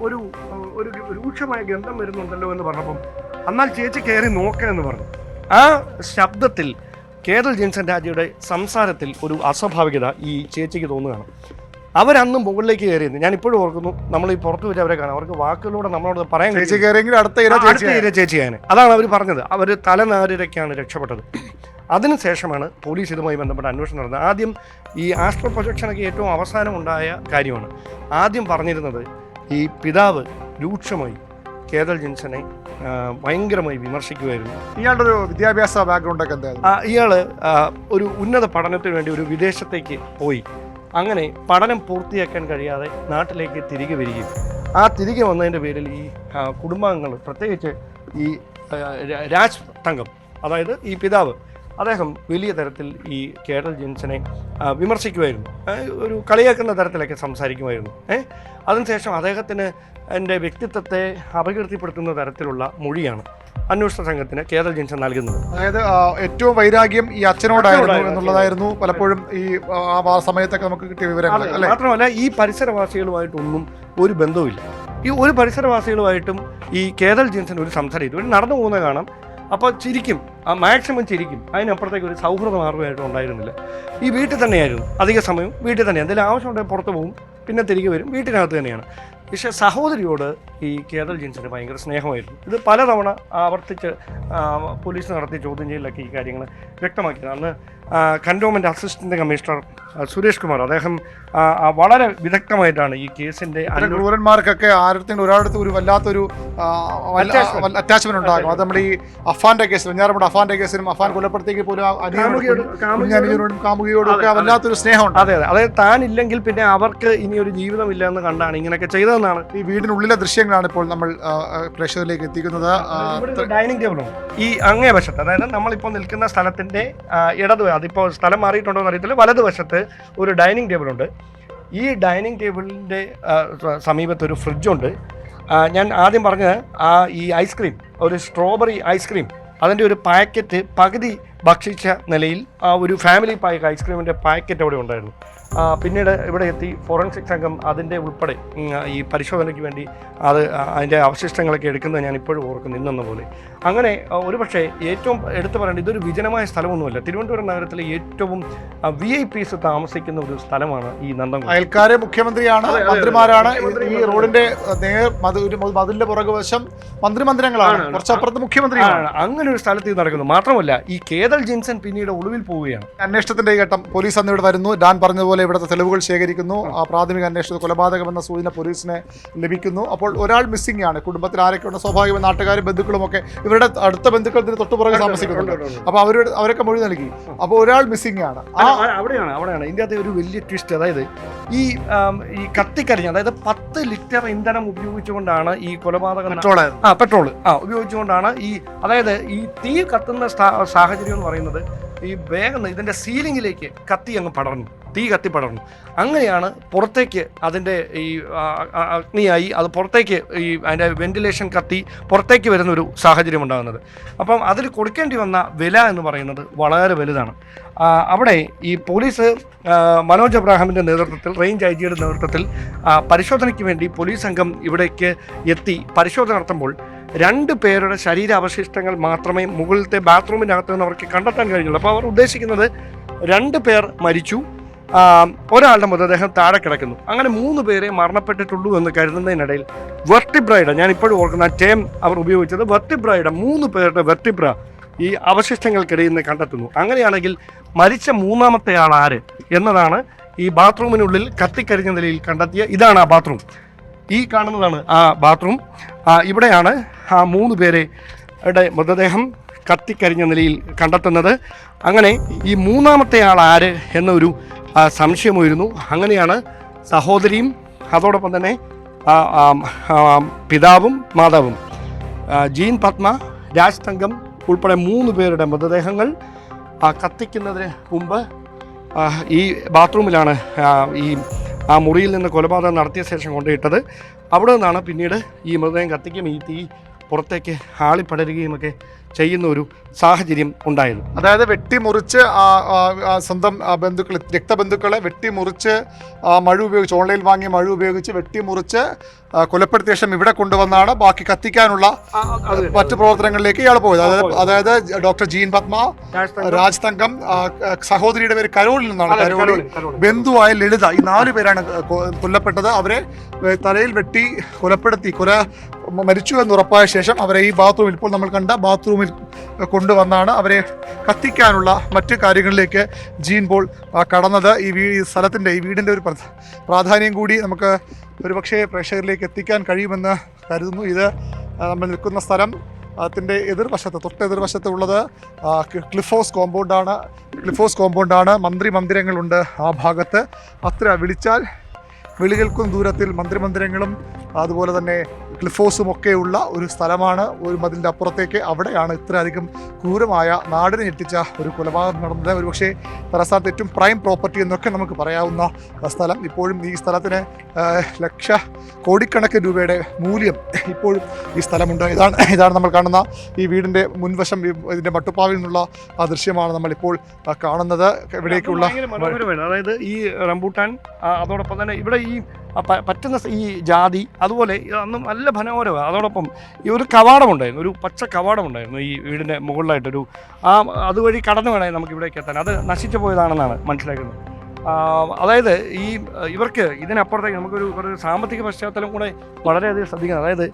ഒരു രൂക്ഷമായ ഗന്ധം വരുന്നുണ്ടല്ലോ എന്ന് പറഞ്ഞപ്പം, എന്നാൽ ചേച്ചി കയറി നോക്കാമെന്ന് പറഞ്ഞു. ആ ശബ്ദത്തിൽ കേതൽ ജിൻസൺ രാജയുടെ സംസാരത്തിൽ ഒരു അസ്വാഭാവികത ഈ ചേച്ചിക്ക് തോന്നുകയാണ്. അവരന്ന് മുകളിലേക്ക് കയറിയത് ഞാൻ ഇപ്പോഴും ഓർക്കുന്നു. നമ്മൾ ഈ പുറത്ത് വെച്ച് അവരെ കാണാം. അവർക്ക് വാക്കുകളോട് നമ്മളോട് പറയാൻ അടുത്ത ഇര ചേച്ചിയാണ്. അതാണ് അവർ പറഞ്ഞത്. അവർ തലനാരിരയ്ക്കാണ് രക്ഷപ്പെട്ടത്. അതിനുശേഷമാണ് പോലീസ് ഇതുമായി ബന്ധപ്പെട്ട അന്വേഷണം നടന്നത്. ആദ്യം ഈ ആസ്ട്രൽ പ്രൊജക്ഷനൊക്കെ ഏറ്റവും അവസാനം ഉണ്ടായ കാര്യമാണ്. ആദ്യം പറഞ്ഞിരുന്നത് ഈ പിതാവ് രൂക്ഷമായി കേതൽ ജിൻസനെ ഭയങ്കരമായി വിമർശിക്കുമായിരുന്നു. ഇയാളുടെ ഒരു വിദ്യാഭ്യാസ ബാക്ക്ഗ്രൗണ്ടൊക്കെ എന്തായിരുന്നു? ഇയാൾ ഒരു ഉന്നത പഠനത്തിന് വേണ്ടി ഒരു വിദേശത്തേക്ക് പോയി. അങ്ങനെ പഠനം പൂർത്തിയാക്കാൻ കഴിയാതെ നാട്ടിലേക്ക് തിരികെ വരികയും ആ തിരികെ വന്നതിൻ്റെ പേരിൽ ഈ കുടുംബാംഗങ്ങൾ, പ്രത്യേകിച്ച് ഈ രാജ് തങ്കം, അതായത് ഈ പിതാവ്, അദ്ദേഹം വലിയ തരത്തിൽ ഈ കേരൾ ജിൻസനെ വിമർശിക്കുമായിരുന്നു. ഒരു കളിയാക്കുന്ന തരത്തിലൊക്കെ സംസാരിക്കുമായിരുന്നു. അതിനുശേഷം അദ്ദേഹത്തിന് എൻ്റെ വ്യക്തിത്വത്തെ അപകീർത്തിപ്പെടുത്തുന്ന തരത്തിലുള്ള മൊഴിയാണ് അന്വേഷണ സംഘത്തിന് കേരൾ ജിൻസൺ നൽകുന്നത്. അതായത് ഏറ്റവും വൈരാഗ്യം ഈ അച്ഛനോടായിരുന്നു എന്നുള്ളതായിരുന്നു പലപ്പോഴും ഈ ആ സമയത്തൊക്കെ നമുക്ക് കിട്ടിയ വിവരങ്ങൾ. മാത്രമല്ല ഈ പരിസരവാസികളുമായിട്ടൊന്നും ഒരു ബന്ധവുമില്ല. ഈ ഒരു പരിസരവാസികളുമായിട്ടും ഈ കേരൾ ജിൻസൺ ഒരു സംസാരം ഒരു നടന്നു പോകുന്ന കാണാം. അപ്പോൾ ചിരിക്കും, മാക്സിമം ചിരിക്കും. അതിനപ്പുറത്തേക്ക് ഒരു സൗഹൃദ മാർഗമായിട്ടും ഉണ്ടായിരുന്നില്ല. ഈ വീട്ടിൽ തന്നെയായിരുന്നു അധിക സമയം. വീട്ടിൽ തന്നെ എന്തെങ്കിലും ആവശ്യമുണ്ടെങ്കിൽ പുറത്ത് പോകും, പിന്നെ തിരികെ വരും, വീട്ടിനകത്ത് തന്നെയാണ്. പക്ഷേ സഹോദരിയോട് ഈ കേരൾ ജിൻസന് ഭയങ്കര സ്നേഹമായിരുന്നു. ഇത് പലതവണ ആവർത്തിച്ച് പോലീസ് നടത്തിയ ചോദ്യം ചെയ്യലൊക്കെ ഈ കാര്യങ്ങൾ വ്യക്തമാക്കിയത്. അന്ന് കന്റോൺമെൻറ്റ് അസിസ്റ്റന്റ് കമ്മീഷണർ സുരേഷ് കുമാർ, അദ്ദേഹം വളരെ വിദഗ്ധമായിട്ടാണ് ഈ കേസിൻ്റെ ക്രൂരന്മാർക്കൊക്കെ ഒരാളടുത്ത് ഒരു വല്ലാത്തൊരു അറ്റാച്ച്മെന്റ് ഉണ്ടാകും. അത് നമ്മുടെ ഈ അഫാന്റെ കേസിൽ, വെഞ്ഞാറമൂട് അഫാന്റെ കേസിലും അഫാൻ കൊലപ്പെടുത്തേക്ക് പോലും അനുജനോടും കാമുകിയോടും ഒക്കെ വല്ലാത്തൊരു സ്നേഹമുണ്ട്. അതെ, അതായത് താനില്ലെങ്കിൽ പിന്നെ അവർക്ക് ഇനി ഒരു ജീവിതമില്ല എന്ന് കണ്ടാണ് ഇങ്ങനെയൊക്കെ ചെയ്തതെന്നാണ്. ഈ വീടിനുള്ളിലെ ദൃശ്യങ്ങളാണ് ഇപ്പോൾ നമ്മൾ പ്രേക്ഷകരിലേക്ക് എത്തിക്കുന്നത്. ഡൈനിങ് ടേബിളും ഈ അങ്ങേ വശത്ത്, അതായത് നമ്മളിപ്പോൾ നിൽക്കുന്ന സ്ഥലത്തിന്റെ ഇടത്, അതിപ്പോൾ സ്ഥലം മാറിയിട്ടുണ്ടോ എന്ന് അറിയത്തില്ല, വലതുവശത്ത് ഒരു ഡൈനിങ് ടേബിളുണ്ട്. ഈ ഡൈനിങ് ടേബിളിൻ്റെ സമീപത്ത് ഒരു ഫ്രിഡ്ജുണ്ട്. ഞാൻ ആദ്യം പറഞ്ഞത് ഈ ഐസ്ക്രീം, ഒരു സ്ട്രോബെറി ഐസ്ക്രീം, അതിൻ്റെ ഒരു പാക്കറ്റ് പകുതി ഭക്ഷിച്ച നിലയിൽ ഒരു ഫാമിലി പാക്ക് ഐസ്ക്രീമിൻ്റെ പാക്കറ്റ് അവിടെ ഉണ്ടായിരുന്നു. പിന്നീട് ഇവിടെ എത്തി ഫോറൻസിക് സംഘം അതിൻ്റെ ഉൾപ്പെടെ ഈ പരിശോധനയ്ക്ക് വേണ്ടി അതിൻ്റെ അവശിഷ്ടങ്ങളൊക്കെ എടുക്കുന്നത് ഞാൻ ഇപ്പോഴും ഓർക്കുന്നു, ഇന്നെന്ന പോലെ. അങ്ങനെ ഒരുപക്ഷെ ഏറ്റവും എടുത്തു പറയേണ്ടത്, ഇതൊരു വിജനമായ സ്ഥലമൊന്നുമല്ല. തിരുവനന്തപുരം നഗരത്തിലെ ഏറ്റവും VIPs താമസിക്കുന്ന ഒരു സ്ഥലമാണ് ഈ നന്ദൻകുളം. അയൽക്കാരെ മുഖ്യമന്ത്രിയാണ്, മന്ത്രിമാരാണ്. ഈ റോഡിന്റെ മതിലിന്റെ പുറകുവശം മന്ത്രിമന്ദിരങ്ങളാണ്, കുറച്ചപ്പുറത്ത് മുഖ്യമന്ത്രിയാണ്. അങ്ങനെ ഒരു സ്ഥലത്ത് ഇത് നടക്കുന്നു. മാത്രമല്ല ഈ കേതൽ ജിൻസൺ പിന്നീട് ഒളിവിൽ പോവുകയാണ്. അന്വേഷണത്തിന്റെ ഘട്ടം പോലീസ് അന്ന് ഇവിടെ വരുന്നു. ഡാൻ പറഞ്ഞതുപോലെ ഇവിടുത്തെ തെളിവുകൾ ശേഖരിക്കുന്നു. പ്രാഥമിക അന്വേഷണത്തിൽ കൊലപാതകമെന്ന സൂചന പോലീസിനെ ലഭിക്കുന്നു. അപ്പോൾ ഒരാൾ മിസ്സിംഗ് ആണ്. കുടുംബത്തിൽ ആരൊക്കെയുണ്ട്? സ്വാഭാവികമായി നാട്ടുകാരും ബന്ധുക്കളും ഒക്കെ, ഇവരുടെ അടുത്ത ബന്ധുക്കൾ ഇതിന് തൊട്ടുപുറകെ താമസിക്കുന്നുണ്ട്. അപ്പോൾ അവരൊക്കെ മൊഴി നൽകി. അപ്പോൾ ഒരാൾ മിസ്സിംഗ് ആണ്. അവിടെയാണ് ഇതിൻ്റെ അകത്ത് ഒരു വലിയ ട്വിസ്റ്റ്. അതായത് ഈ കത്തിക്കരിഞ്ഞ, അതായത് 10 ലിറ്റർ ഇന്ധനം ഉപയോഗിച്ചുകൊണ്ടാണ് ഈ കൊലപാതകം, പെട്രോൾ ഉപയോഗിച്ചുകൊണ്ടാണ് അതായത് ഈ തീ കത്തുന്ന സാഹചര്യം എന്ന് പറയുന്നത് ഈ വേഗം ഇതിൻ്റെ സീലിംഗിലേക്ക് കത്തി അങ്ങ് പടർന്നു. തീ കത്തിപ്പടർന്നു. അങ്ങനെയാണ് പുറത്തേക്ക് അതിൻ്റെ ഈ അഗ്നിയായി അത് പുറത്തേക്ക് ഈ അതിൻ്റെ വെന്റിലേഷൻ കത്തി പുറത്തേക്ക് വരുന്നൊരു സാഹചര്യം ഉണ്ടാകുന്നത്. അപ്പം അതിൽ കൊടുക്കേണ്ടി വന്ന വില എന്ന് പറയുന്നത് വളരെ വലുതാണ്. അവിടെ ഈ പോലീസ് മനോജ് എബ്രാഹിമിൻ്റെ നേതൃത്വത്തിൽ, റേഞ്ച് ഐ ജിയുടെ നേതൃത്വത്തിൽ പരിശോധനയ്ക്ക് വേണ്ടി പോലീസ് സംഘം ഇവിടേക്ക് എത്തി പരിശോധന നടത്തുമ്പോൾ 2 പേരുടെ ശരീരാവശിഷ്ടങ്ങൾ മാത്രമേ മുകളിലത്തെ ബാത്റൂമിനകത്ത് നിന്ന് അവർക്ക് കണ്ടെത്താൻ കഴിഞ്ഞുള്ളൂ. അപ്പോൾ അവർ ഉദ്ദേശിക്കുന്നത് 2 പേർ മരിച്ചു, ഒരാളുടെ മൃതദേഹം താഴെ കിടക്കുന്നു, അങ്ങനെ 3 പേരെ മരണപ്പെട്ടിട്ടുള്ളൂ എന്ന് കരുതുന്നതിനിടയിൽ വെർട്ടിബ്രയുടെ, ഞാൻ ഇപ്പോഴും ഓർക്കുന്ന ടേം അവർ ഉപയോഗിച്ചത് വെർട്ടിബ്രയുടെ 3 പേരുടെ വെർട്ടിബ്ര ഈ അവശിഷ്ടങ്ങൾക്കിടയിൽ നിന്ന് കണ്ടെത്തുന്നു. അങ്ങനെയാണെങ്കിൽ മരിച്ച 3ാമത്തെ ആൾ ആര് എന്നതാണ് ഈ ബാത്റൂമിനുള്ളിൽ കത്തിക്കരിഞ്ഞ നിലയിൽ കണ്ടെത്തിയ. ഇതാണ് ആ ബാത്റൂം, ഈ കാണുന്നതാണ് ആ ബാത്റൂം. ഇവിടെയാണ് ആ 3 പേരുടെ മൃതദേഹം കത്തിക്കരിഞ്ഞ നിലയിൽ കണ്ടെത്തുന്നത്. അങ്ങനെ ഈ 3ാമത്തെ ആൾ ആര് എന്നൊരു സംശയമായിരുന്നു. അങ്ങനെയാണ് സഹോദരിയും അതോടൊപ്പം തന്നെ പിതാവും മാതാവും ജീൻ പത്മ, രാജ് തങ്കം ഉൾപ്പെടെ 3 പേരുടെ മൃതദേഹങ്ങൾ കത്തിക്കുന്നതിന് മുമ്പ് ഈ ബാത്റൂമിലാണ് ഈ ആ മുറിയിൽ നിന്ന് കൊലപാതകം നടത്തിയ ശേഷം കൊണ്ടുപോയിട്ടത്. അവിടെ നിന്നാണ് പിന്നീട് ഈ മൃതദേഹം കത്തിക്കുകയും ഈ തീ പുറത്തേക്ക് ആളിപ്പടരുകയും ഒക്കെ ചെയ്യുന്ന ഒരു സാഹചര്യം ഉണ്ടായിരുന്നു. അതായത് വെട്ടിമുറിച്ച് സ്വന്തം ബന്ധുക്കൾ, രക്തബന്ധുക്കളെ വെട്ടിമുറിച്ച് മഴ ഉപയോഗിച്ച്, ഓൺലൈനിൽ വാങ്ങിയ മഴ ഉപയോഗിച്ച് വെട്ടിമുറിച്ച് കൊലപ്പെടുത്തിയ ശേഷം ഇവിടെ കൊണ്ടുവന്നാണ് ബാക്കി കത്തിക്കാനുള്ള മറ്റു പ്രവർത്തനങ്ങളിലേക്ക് ഇയാൾ പോയത്. അതായത് ഡോക്ടർ ജീൻ പത്മ, രാജ് തങ്കം, സഹോദരിയുടെ പേര് കരോളിൽ നിന്നാണ്, കരോളി, ബന്ധുവായ ലളിത, ഈ 4 പേരാണ് കൊല്ലപ്പെട്ടത്. അവരെ തലയിൽ വെട്ടി കൊലപ്പെടുത്തി മരിച്ചു എന്ന് ഉറപ്പായ ശേഷം അവരെ ഈ ബാത്റൂമിൽ, ഇപ്പോൾ നമ്മൾ കണ്ട ബാത്റൂമിൽ കൊണ്ടുവന്നാണ് അവരെ കത്തിക്കാനുള്ള മറ്റു കാര്യങ്ങളിലേക്ക് ജീൻ പോൾ കടന്നത്. ഈ സ്ഥലത്തിൻ്റെ, ഈ വീടിൻ്റെ ഒരു പ്രാധാന്യം കൂടി നമുക്ക് ഒരുപക്ഷെ പ്രേക്ഷകരിലേക്ക് എത്തിക്കാൻ കഴിയുമെന്ന് കരുതുന്നു. ഇത് നമ്മൾ നിൽക്കുന്ന സ്ഥലം അതിൻ്റെ തൊട്ടെതിർവശത്ത് ഉള്ളത് ക്ലിഫ് ഹൗസ് കോമ്പൗണ്ടാണ്. മന്ദിരങ്ങളുണ്ട് ആ ഭാഗത്ത്. അത്ര വിളിച്ചാൽ വെളികൾക്കും ദൂരത്തിൽ മന്ത്രിമന്ദിരങ്ങളും അതുപോലെ തന്നെ ക്ലിഫ് ഹൗസും ഒക്കെയുള്ള ഒരു സ്ഥലമാണ്. ഒരു മതിലിൻ്റെ അപ്പുറത്തേക്ക് അവിടെയാണ് ഇത്രയധികം ക്രൂരമായ, നാടിനെ ഞെട്ടിച്ച ഒരു കൊലപാതകം നടന്നത്. ഒരുപക്ഷെ തലസ്ഥാനത്ത് ഏറ്റവും പ്രൈം പ്രോപ്പർട്ടി എന്നൊക്കെ നമുക്ക് പറയാവുന്ന സ്ഥലം. ഇപ്പോഴും ഈ സ്ഥലത്തിന് കോടിക്കണക്കിന് രൂപയുടെ മൂല്യം ഇപ്പോഴും ഈ സ്ഥലമുണ്ട്. ഇതാണ് നമ്മൾ കാണുന്ന ഈ വീടിൻ്റെ മുൻവശം. ഇതിൻ്റെ മട്ടുപ്പാവിൽ നിന്നുള്ള ആ ദൃശ്യമാണ് നമ്മളിപ്പോൾ കാണുന്നത്. ഇവിടേക്കുള്ള അതായത് ഈ റംബൂട്ടാൻ, അതോടൊപ്പം തന്നെ ഇവിടെ ഈ പറ്റുന്ന ഈ ജാതി, അതുപോലെ അന്നും നല്ല മനോഹരമാണ്. അതോടൊപ്പം ഈ ഒരു കവാടമുണ്ടായിരുന്നു, ഒരു പച്ച കവാടമുണ്ടായിരുന്നു ഈ വീടിൻ്റെ മുകളിലായിട്ടൊരു. അതുവഴി കടന്നു വേണേ നമുക്ക് ഇവിടേക്ക് എത്താൻ. അത് നശിച്ചു പോയതാണെന്നാണ് മനസ്സിലാക്കുന്നത്. അതായത് ഇവർക്ക് ഇതിനപ്പുറത്തേക്ക് നമുക്കൊരു സാമ്പത്തിക പശ്ചാത്തലം കൂടെ വളരെയധികം ശ്രദ്ധിക്കണം. അതായത്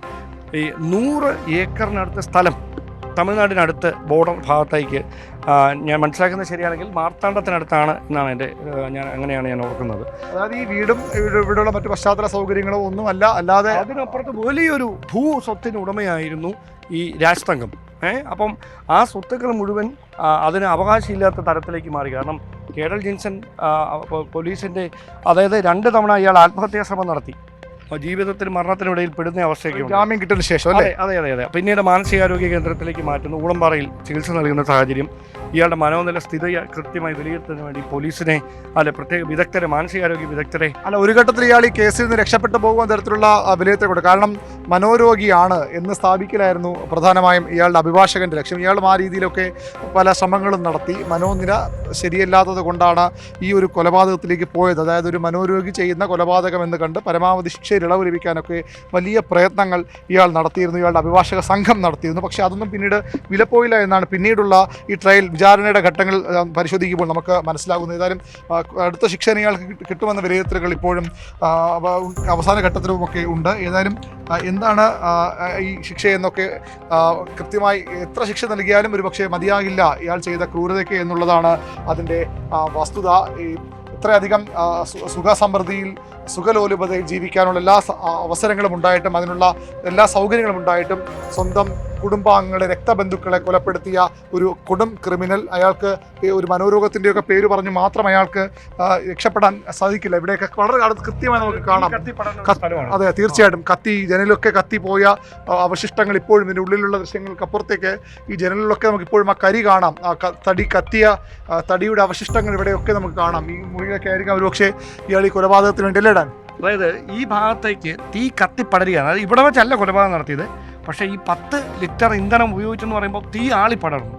ഈ 100 ഏക്കറിനടുത്ത് സ്ഥലം തമിഴ്നാടിനടുത്ത് ബോർഡർ ഭാഗത്തേക്ക്, ഞാൻ മനസ്സിലാക്കുന്നത് ശരിയാണെങ്കിൽ മാർത്താണ്ഡത്തിനടുത്താണ് എന്നാണ് അങ്ങനെയാണ് ഞാൻ ഓർക്കുന്നത്. അതായത് ഈ ഇവിടെയുള്ള മറ്റു പശ്ചാത്തല സൗകര്യങ്ങളോ ഒന്നുമല്ല, അല്ലാതെ അതിനപ്പുറത്ത് വലിയൊരു സ്വത്തിന് ഉടമയായിരുന്നു ഈ രാജ് തങ്കം. അപ്പം ആ സ്വത്തുക്കൾ മുഴുവൻ അതിന് അവകാശമില്ലാത്ത തരത്തിലേക്ക് മാറി. കാരണം കേഡൽ ജിൻസൺ പോലീസിൻ്റെ, അതായത് 2 തവണ ഇയാൾ ആത്മഹത്യാ ശ്രമം നടത്തി, ജീവിതത്തിൽ മരണത്തിനിടയിൽ പെടുന്ന അവസ്ഥയ്ക്ക് ജാമ്യം കിട്ടുന്ന ശേഷം അല്ലേ? അതെ. പിന്നീട് മാനസികാരോഗ്യ കേന്ദ്രത്തിലേക്ക് മാറ്റുന്നു. ഊളംപാറയിൽ ചികിത്സ നൽകുന്ന സാഹചര്യം. ഇയാളുടെ മനോനില സ്ഥിതി കൃത്യമായി വിലയിരുത്തുന്നതിന് വേണ്ടി പോലീസിനെ, പ്രത്യേക വിദഗ്ധരെ, മാനസികാരോഗ്യ വിദഗ്ധരെ, ഒരു ഘട്ടത്തിൽ ഇയാൾ ഈ കേസിൽ നിന്ന് രക്ഷപ്പെട്ടു പോകുന്ന തരത്തിലുള്ള വിലയിരുത്തൽ. കാരണം മനോരോഗിയാണ് എന്ന് സ്ഥാപിക്കലായിരുന്നു പ്രധാനമായും ഇയാളുടെ അഭിഭാഷകന്റെ ലക്ഷ്യം. ഇയാളും ആ രീതിയിലൊക്കെ പല ശ്രമങ്ങളും നടത്തി. മനോനില ശരിയല്ലാത്തത് കൊണ്ടാണ് ഈ ഒരു കൊലപാതകത്തിലേക്ക് പോയത്. അതായത് ഒരു മനോരോഗി ചെയ്യുന്ന കൊലപാതകം എന്ന് കണ്ട് പരമാവധി ശിക്ഷയിൽ ഇളവ് ലഭിക്കാനൊക്കെ വലിയ പ്രയത്നങ്ങൾ ഇയാൾ നടത്തിയിരുന്നു, ഇയാളുടെ അഭിഭാഷക സംഘം നടത്തിയിരുന്നു. പക്ഷേ അതൊന്നും പിന്നീട് വിലപ്പോയില്ല എന്നാണ് പിന്നീടുള്ള ഈ ട്രയൽ വിചാരണയുടെ ഘട്ടങ്ങൾ പരിശോധിക്കുമ്പോൾ നമുക്ക് മനസ്സിലാകുന്നത്. ഏതായാലും അടുത്ത ശിക്ഷ ഇയാൾക്ക് കിട്ടുമെന്ന വിലയിരുത്തലുകൾ ഇപ്പോഴും അവസാന ഘട്ടത്തിലുമൊക്കെ ഉണ്ട്. ഏതായാലും എന്താണ് ഈ ശിക്ഷയെന്നൊക്കെ കൃത്യമായി എത്ര ശിക്ഷ നൽകിയാലും ഒരുപക്ഷെ മതിയാകില്ല ഇയാൾ ചെയ്ത ക്രൂരതയ്ക്ക് എന്നുള്ളതാണ് അതിൻ്റെ വസ്തുത. ഇത്രയധികം സുഖസമൃദ്ധിയിൽ, സുഖലോലുപതയിൽ ജീവിക്കാനുള്ള എല്ലാ അവസരങ്ങളും ഉണ്ടായിട്ടും, അതിനുള്ള എല്ലാ സൗകര്യങ്ങളും ഉണ്ടായിട്ടും സ്വന്തം കുടുംബാംഗങ്ങളെ രക്തബന്ധുക്കളെ കൊലപ്പെടുത്തിയ ഒരു കൊടും ക്രിമിനൽ. അയാൾക്ക് ഒരു മനോരോഗത്തിൻ്റെയൊക്കെ പേര് പറഞ്ഞ് മാത്രം അയാൾക്ക് രക്ഷപ്പെടാൻ സാധിക്കില്ല. ഇവിടെയൊക്കെ വളരെ കൃത്യമായി നമുക്ക് കാണാം. അതെ, തീർച്ചയായിട്ടും കത്തി ജനലൊക്കെ കത്തിപ്പോയ അവശിഷ്ടങ്ങൾ ഇപ്പോഴും ഇതിൻ്റെ ഉള്ളിലുള്ള ദൃശ്യങ്ങൾക്കപ്പുറത്തേക്ക് ഈ ജനലിലൊക്കെ നമുക്ക് ഇപ്പോഴും ആ കരി കാണാം. ആ കത്തിയ തടിയുടെ അവശിഷ്ടങ്ങൾ ഇവിടെയൊക്കെ നമുക്ക് കാണാം. ഈ മുറിയിലൊക്കെ ആയിരിക്കും ഒരുപക്ഷെ ഇയാൾ ഈ കൊലപാതകത്തിന് വേണ്ടി ഇടാൻ. അതായത് ഈ ഭാഗത്തേക്ക് തീ കത്തിപ്പടരുകയാണ്. അതായത് ഇവിടെ വെച്ചല്ല കൊലപാതകം നടത്തിയത്, പക്ഷേ ഈ 10 ലിറ്റർ ഇന്ധനം ഉപയോഗിച്ചെന്ന് പറയുമ്പോൾ തീ ആളിപ്പടർന്നു.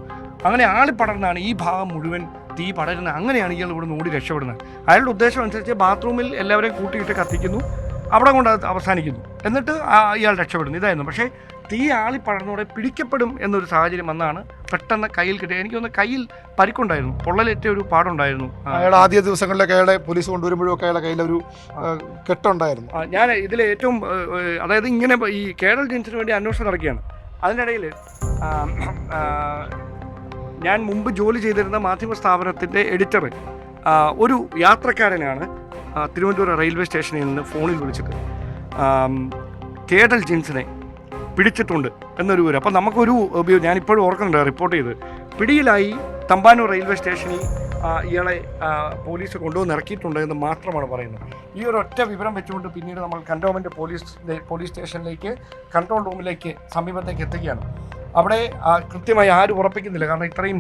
അങ്ങനെ ആളിപ്പടർന്നാണ് ഈ ഭാഗം മുഴുവൻ തീ പടരുന്നത്. അങ്ങനെയാണ് ഇയാൾ ഇവിടെ ഓടി രക്ഷപ്പെടുന്നത്. അയാളുടെ ഉദ്ദേശം അനുസരിച്ച് ബാത്റൂമിൽ എല്ലാവരെയും കൂട്ടിയിട്ട് കത്തിക്കുന്നു, അവിടെ കൊണ്ട് അവസാനിക്കുന്നു, എന്നിട്ട് ഇയാൾ രക്ഷപ്പെടുന്നു. ഇതായിരുന്നു. പക്ഷേ തീ ആളിപ്പടർന്നോടെ പിടിക്കപ്പെടും എന്നൊരു സാഹചര്യം വന്നാണ് പെട്ടെന്ന് കയ്യിൽ കിട്ടിയത്. എനിക്കൊന്ന് കയ്യിൽ പരിക്കുണ്ടായിരുന്നു, പൊള്ളലേറ്റ ഒരു പാടുണ്ടായിരുന്നു. അയാൾ ആദ്യ ദിവസങ്ങളിലൊക്കെ അയാളെ പോലീസ് കൊണ്ടുവരുമ്പോഴൊക്കെ അയാളുടെ കയ്യിലൊരു കെട്ടുണ്ടായിരുന്നു. ഞാൻ ഇതിൽ ഏറ്റവും അതായത് ഇങ്ങനെ ഈ കേഡൽ ജെയിംസിന് വേണ്ടി അന്വേഷണം നടക്കുകയാണ്. അതിനിടയിൽ ഞാൻ മുമ്പ് ജോലി ചെയ്തിരുന്ന മാധ്യമ സ്ഥാപനത്തിൻ്റെ എഡിറ്റർ ഒരു യാത്രക്കാരനാണ് തിരുവനന്തപുരം റെയിൽവേ സ്റ്റേഷനിൽ നിന്ന് ഫോണിൽ വിളിച്ചിട്ട് കേഡൽ ജെയിംസിനെ പിടിച്ചിട്ടുണ്ട് എന്നൊരു വിവരം. അപ്പം നമുക്കൊരു ഞാനിപ്പോഴും ഓർക്കുന്നുണ്ട്, റിപ്പോർട്ട് ചെയ്ത് പിടിയിലായി തമ്പാനൂർ റെയിൽവേ സ്റ്റേഷനിൽ ഇയാളെ പോലീസ് കൊണ്ടുവന്ന് ഇറക്കിയിട്ടുണ്ട് എന്ന് മാത്രമാണ് പറയുന്നത്. ഈ ഒരു ഒറ്റ വിവരം വെച്ചുകൊണ്ട് പിന്നീട് നമ്മൾ കൻ്റോൺമെൻറ്റ് പോലീസ് സ്റ്റേഷനിലേക്ക് കൺട്രോൾ റൂമിലേക്ക് സമീപത്തേക്ക് എത്തുകയാണ്. അവിടെ കൃത്യമായി ആരും ഉറപ്പിക്കുന്നില്ല, കാരണം ഇത്രയും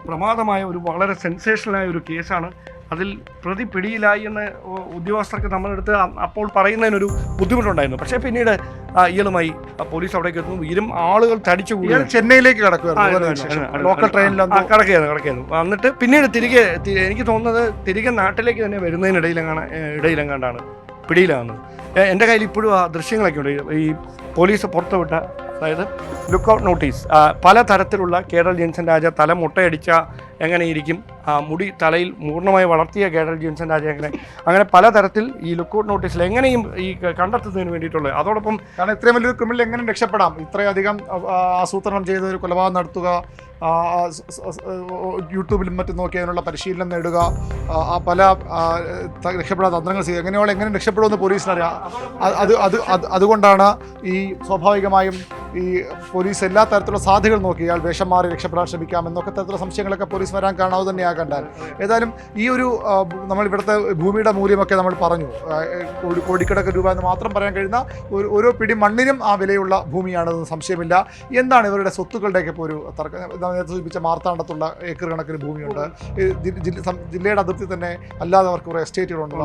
പ്രമാദമായ ഒരു വളരെ സെൻസേഷണലായ ഒരു കേസാണ്. അതിൽ പ്രതി പിടിയിലായി എന്ന് ഉദ്യോഗസ്ഥർക്ക് നമ്മളെടുത്ത് അപ്പോൾ പറയുന്നതിനൊരു ബുദ്ധിമുട്ടുണ്ടായിരുന്നു. പക്ഷേ പിന്നീട് ഇയാളുമായി പോലീസ് അവിടേക്ക് എത്തുന്നു. ആളുകൾ തടിച്ചു കൂടി ചെന്നൈയിലേക്ക് കിടക്കുകയായിരുന്നു. എന്നിട്ട് പിന്നീട് തിരികെ എനിക്ക് തോന്നുന്നത് തിരികെ നാട്ടിലേക്ക് തന്നെ ഇടയിലെങ്ങാണ്ടാണ് പിടിയിലാകുന്നത്. എൻ്റെ കയ്യിൽ ഇപ്പോഴും ആ ദൃശ്യങ്ങളൊക്കെ ഉണ്ട്. ഈ പോലീസ് പുറത്തുവിട്ട, അതായത് ലുക്കൗട്ട് നോട്ടീസ്, പലതരത്തിലുള്ള കേഡൽ ജെയിംസൺ രാജ തല മുട്ടയടിച്ച എങ്ങനെയിരിക്കും, മുടി തലയിൽ പൂർണ്ണമായി വളർത്തിയ കേഡൽ ജെയിംസൺ രാജ അങ്ങനെ പലതരത്തിൽ ഈ ലുക്കൗട്ട് നോട്ടീസിൽ എങ്ങനെയും ഈ കണ്ടെത്തുന്നതിന് വേണ്ടിയിട്ടുള്ളത്. അതോടൊപ്പം കാരണം ഇത്രയും വലിയൊരു ക്രിമിനൽ എങ്ങനെ രക്ഷപ്പെടാം, ഇത്രയധികം ആസൂത്രണം ചെയ്ത് ഒരു കൊലപാതകം നടത്തുക, യൂട്യൂബിലും മറ്റും നോക്കി അതിനുള്ള പരിശീലനം നേടുക, പല രക്ഷപ്പെടാൻ തന്ത്രങ്ങൾ ചെയ്യുക, എങ്ങനെ രക്ഷപ്പെടുമെന്ന് പോലീസിനറിയാം. അതുകൊണ്ടാണ് ഈ സ്വാഭാവികമായും ഈ പോലീസ് എല്ലാ തരത്തിലുള്ള സാധ്യതകൾ നോക്കി ഇയാൾ വേഷം മാറി രക്ഷപ്പെടാൻ ശ്രമിക്കാം എന്നൊക്കെ തരത്തിലുള്ള സംശയങ്ങളൊക്കെ പോലീസ് വരാൻ കാണാതെ തന്നെയാകണ്ടാൽ. ഏതായാലും ഈ ഒരു നമ്മൾ ഇവിടുത്തെ ഭൂമിയുടെ മൂല്യമൊക്കെ നമ്മൾ പറഞ്ഞു, കോടിക്കണക്കിന് രൂപ എന്ന് മാത്രം പറയാൻ കഴിയുന്ന ഓരോ പിടി മണ്ണിനും ആ വിലയുള്ള ഭൂമിയാണെന്ന് സംശയമില്ല. എന്താണ് ഇവരുടെ സ്വത്തുക്കളുടെയൊക്കെ ഇപ്പോൾ ഒരു തർക്കം? നേരത്തെ സൂചിപ്പിച്ച മാർത്താണ്ഡത്തുള്ള ഏക്കർ കണക്കിന് ഭൂമിയുണ്ട്. ജില്ലയുടെ അതിർത്തി തന്നെ അല്ലാതെ അവർക്ക് കുറേ എസ്റ്റേറ്റുകളുണ്ട്.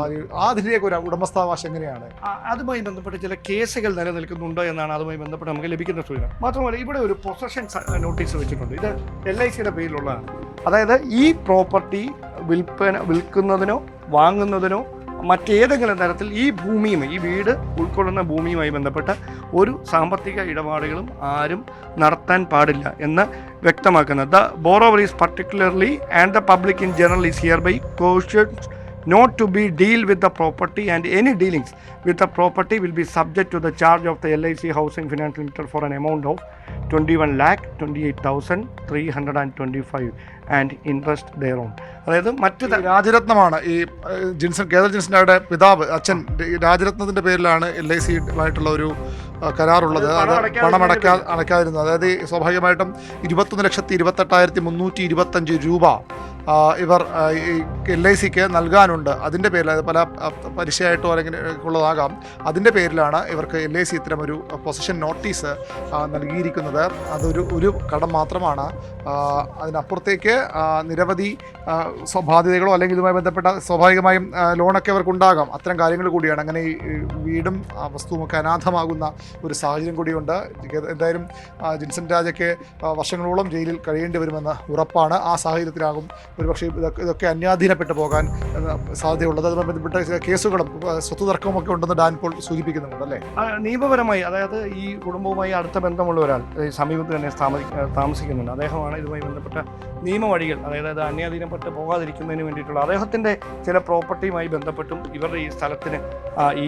അതിലേക്ക് ഒരു ഉടമസ്ഥാവകാശം എങ്ങനെയാണ്? അതുമായി ബന്ധപ്പെട്ട് ചില കേസുകൾ നിലനിൽക്കുന്നുണ്ട് എന്നാണ് അതുമായി ബന്ധപ്പെട്ട് നമുക്ക് ലഭിക്കുന്ന സൂചന. മാത്രമല്ല ഇവിടെ ഒരു പൊസഷൻ നോട്ടീസ് വെച്ചിട്ടുണ്ട്. ഇത് LICയുടെ പേരിലുള്ളതാണ്. അതായത് ഈ പ്രോപ്പർട്ടി വിൽക്കുന്നതിനോ വാങ്ങുന്നതിനോ മറ്റേതെങ്കിലും തരത്തിൽ ഈ ഭൂമിയും ഈ വീട് ഉൾക്കൊള്ളുന്ന ഭൂമിയുമായി ബന്ധപ്പെട്ട ഒരു സാമ്പത്തിക ഇടപാടുകളും ആരും നടത്താൻ പാടില്ല എന്ന് വ്യക്തമാക്കുന്നത്. The borrower is particularly and the public in general is hereby cautioned not to be deal with the property, and any dealings with the property will be subject to the charge of the LIC Housing Finance Limited for an amount of 21,28,325 and interest thereon. അതായത് മറ്റ് രാജരത്നമാണ് ഈ കേദർ ജിൻസന്റെ പിതാവ്, അച്ഛൻ രാജരത്നത്തിന്റെ പേരിലാണ് LIC-ആയിട്ടുള്ള ഒരു കരാറുള്ളത്. അത് പണം അടയ്ക്കാതിരുന്നത്. അതായത് സ്വാഭാവികമായിട്ടും 21,28,325 രൂപ ഇവർ LIC-ക്ക് നൽകാനുണ്ട്. അതിൻ്റെ പേരിൽ പല പലിശയായിട്ടോ അല്ലെങ്കിൽ ഉള്ളതാകാം. അതിൻ്റെ പേരിലാണ് ഇവർക്ക് LIC ഇത്തരമൊരു പൊസഷൻ നോട്ടീസ് നൽകിയിരിക്കുന്നത്. അതൊരു കടം മാത്രമാണ്. അതിനപ്പുറത്തേക്ക് നിരവധി ബാധ്യതകളോ അല്ലെങ്കിൽ ഇതുമായി ബന്ധപ്പെട്ട സ്വാഭാവികമായും ലോണൊക്കെ അവർക്കുണ്ടാകാം. അത്തരം കാര്യങ്ങൾ കൂടിയാണ്. അങ്ങനെ ഈ വീടും വസ്തുവുമൊക്കെ അനാഥമാകുന്ന ഒരു സാഹചര്യം കൂടിയുണ്ട്. എന്തായാലും ജിൻസൺ രാജയ്ക്ക് വർഷങ്ങളോളം ജയിലിൽ കഴിയേണ്ടി വരുമെന്ന് ഉറപ്പാണ്. ആ സാഹചര്യത്തിലാകും ഒരുപക്ഷെ ഇതൊക്കെ അന്യാധീനപ്പെട്ടു പോകാൻ സാധ്യതയുള്ളത്. അതുമായി ബന്ധപ്പെട്ട കേസുകളും സ്വത്ത് തർക്കവും ഒക്കെ ഉണ്ടെന്ന് ഡാൻ ഇപ്പോൾ സൂചിപ്പിക്കുന്നുണ്ട് അല്ലേ? നിയമപരമായി, അതായത് ഈ കുടുംബവുമായി അടുത്ത ബന്ധമുള്ള ഒരാൾ സമീപത്ത് തന്നെ താമസിക്കുന്നുണ്ട്. അദ്ദേഹമാണ് ഇതുമായി ബന്ധപ്പെട്ട നിയമവഴികൾ, അതായത് അന്യാധീനപ്പെട്ട് പോകാതിരിക്കുന്നതിന് വേണ്ടിയിട്ടുള്ള അദ്ദേഹത്തിൻ്റെ ചില പ്രോപ്പർട്ടിയുമായി ബന്ധപ്പെട്ടും ഇവരുടെ ഈ സ്ഥലത്തിന് ഈ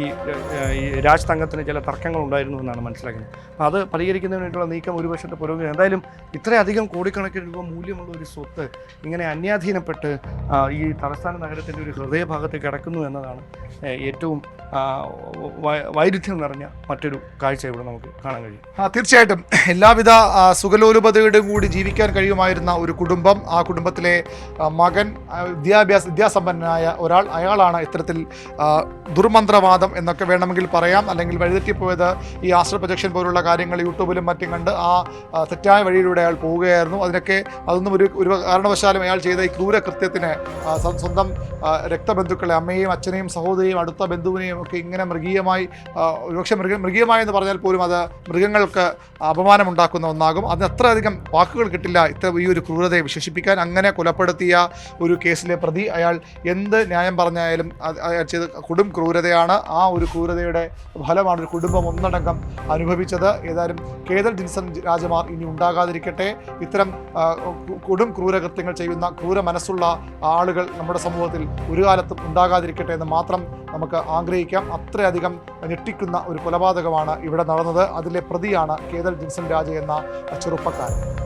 രാജ് തങ്കത്തിന് ചില തർക്കങ്ങൾ ഉണ്ടായിരുന്നു എന്നാണ് മനസ്സിലാക്കുന്നത്. അത് പരിഹരിക്കുന്നതിന് വേണ്ടിയിട്ടുള്ള നീക്കം ഒരു വശത്ത് പുരോഗതി. എന്തായാലും ഇത്രയധികം കോടിക്കണക്കിന് രൂപ മൂല്യമുള്ള ഒരു സ്വത്ത് ഇങ്ങനെ നിരർത്ഥീനപ്പെട്ട് ഈ തലസ്ഥാന നഗരത്തിൻ്റെ ഒരു ഹൃദയഭാഗത്ത് കിടക്കുന്നു എന്നതാണ് ഏറ്റവും വൈരുദ്ധ്യം നിറഞ്ഞ മറ്റൊരു കാഴ്ച ഇവിടെ നമുക്ക് കാണാൻ കഴിയും. തീർച്ചയായിട്ടും എല്ലാവിധ സുഖലോലുപതയോടും കൂടി ജീവിക്കാൻ കഴിയുമായിരുന്ന ഒരു കുടുംബം, ആ കുടുംബത്തിലെ മകൻ വിദ്യാസമ്പന്നനായ ഒരാൾ, അയാളാണ് ഇത്തരത്തിൽ ദുർമന്ത്രവാദം എന്നൊക്കെ വേണമെങ്കിൽ പറയാം, അല്ലെങ്കിൽ വഴിതെറ്റിപ്പോയത് ഈ ആസ്ട്രൽ പ്രൊജക്ഷൻ പോലുള്ള കാര്യങ്ങൾ യൂട്യൂബിലും മറ്റും കണ്ട് ആ തെറ്റായ വഴിയിലൂടെ അയാൾ പോവുകയായിരുന്നു. അതൊന്നും ഒരു കാരണവശാലും അയാൾ ചെയ്ത ഈ ക്രൂരകൃത്യത്തിന് സ്വന്തം രക്തബന്ധുക്കളെ, അമ്മയെയും അച്ഛനെയും സഹോദരിയെയും അടുത്ത ബന്ധുവിനെയും ഒക്കെ ഇങ്ങനെ മൃഗീയമായി, ഒരുപക്ഷെ മൃഗീയമായെന്ന് പറഞ്ഞാൽ പോലും അത് മൃഗങ്ങൾക്ക് അപമാനമുണ്ടാക്കുന്ന ഒന്നാകും. അതിന് അത്രയധികം വാക്കുകൾ കിട്ടില്ല ഈ ഒരു ക്രൂരതയെ വിശേഷിപ്പിക്കാൻ. അങ്ങനെ കൊലപ്പെടുത്തിയ ഒരു കേസിലെ പ്രതി അയാൾ എന്ത് ന്യായം പറഞ്ഞായാലും അയാൾ ചെയ്ത് കൊടും ക്രൂരതയാണ്. ആ ഒരു ക്രൂരതയുടെ ഫലമാണ് ഒരു കുടുംബം ഒന്നടങ്കം അനുഭവിച്ചത്. ഏതായാലും കേതൽ ജിൻസൺ രാജമാർ ഇനി ഉണ്ടാകാതിരിക്കട്ടെ. ഇത്തരം കൊടും ക്രൂരകൃത്യങ്ങൾ ചെയ്യുന്ന ക്രൂര മനസ്സുള്ള ആളുകൾ നമ്മുടെ സമൂഹത്തിൽ ഒരു കാലത്തും ഉണ്ടാകാതിരിക്കട്ടെ എന്ന് മാത്രം നമുക്ക് ആഗ്രഹിക്കാം. അത്രയധികം ഞെട്ടിക്കുന്ന ഒരു കൊലപാതകമാണ് ഇവിടെ നടന്നത്. അതിലെ പ്രതിയാണ് കേതൽ ജിൻസൺ രാജ എന്ന ചെറുപ്പക്കാരൻ.